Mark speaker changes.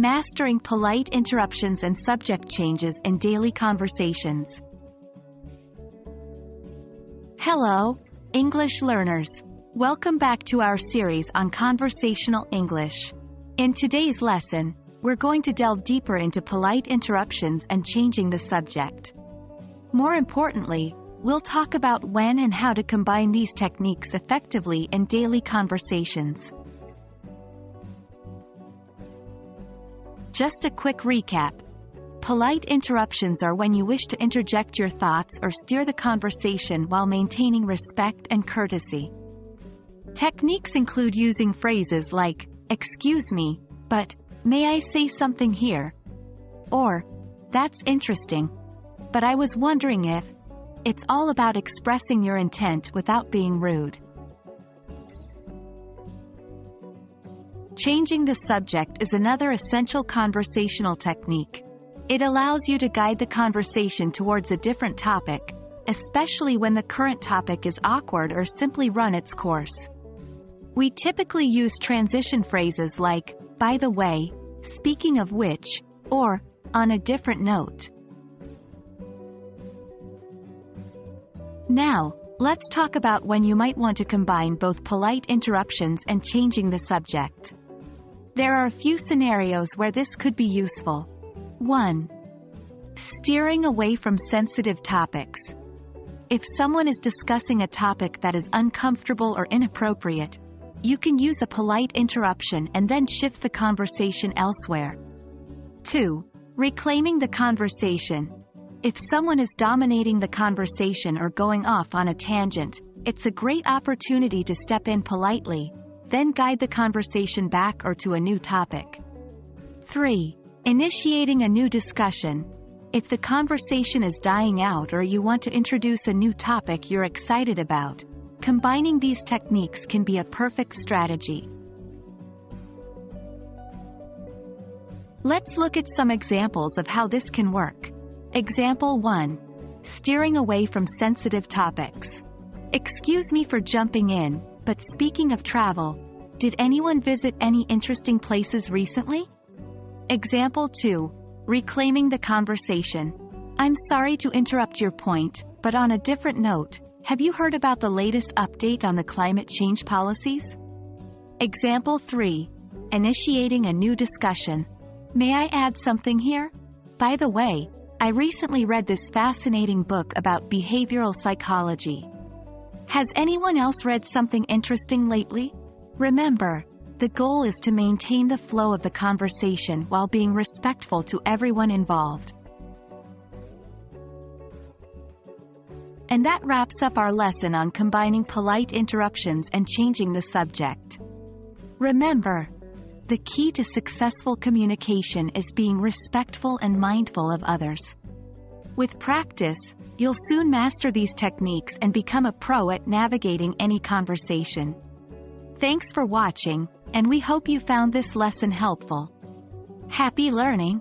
Speaker 1: Mastering polite interruptions and subject changes in daily conversations. Hello, English learners. Welcome back to our series on conversational English. In today's lesson, we're going to delve deeper into polite interruptions and changing the subject. More importantly, we'll talk about when and how to combine these techniques effectively in daily conversations. Just a quick recap. Polite interruptions are when you wish to interject your thoughts or steer the conversation while maintaining respect and courtesy. Techniques include using phrases like, "Excuse me, but may I say something here?" Or, "That's interesting, but I was wondering if..." It's all about expressing your intent without being rude. Changing the subject is another essential conversational technique. It allows you to guide the conversation towards a different topic, especially when the current topic is awkward or simply run its course. We typically use transition phrases like, "By the way," "Speaking of which," or "On a different note." Now, let's talk about when you might want to combine both polite interruptions and changing the subject. There are a few scenarios where this could be useful. 1. Steering away from sensitive topics. If someone is discussing a topic that is uncomfortable or inappropriate, you can use a polite interruption and then shift the conversation elsewhere. 2. Reclaiming the conversation. If someone is dominating the conversation or going off on a tangent, it's a great opportunity to step in politely, then guide the conversation back or to a new topic. 3. Initiating a new discussion. If the conversation is dying out or you want to introduce a new topic you're excited about, combining these techniques can be a perfect strategy. Let's look at some examples of how this can work. Example 1. Steering away from sensitive topics. "Excuse me for jumping in, but speaking of travel, did anyone visit any interesting places recently?" Example 2. Reclaiming the conversation. "I'm sorry to interrupt your point, but on a different note, have you heard about the latest update on the climate change policies?" Example 3. Initiating a new discussion. "May I add something here? By the way, I recently read this fascinating book about behavioral psychology. Has anyone else read something interesting lately?" Remember, the goal is to maintain the flow of the conversation while being respectful to everyone involved. And that wraps up our lesson on combining polite interruptions and changing the subject. Remember, the key to successful communication is being respectful and mindful of others. With practice, you'll soon master these techniques and become a pro at navigating any conversation. Thanks for watching, and we hope you found this lesson helpful. Happy learning!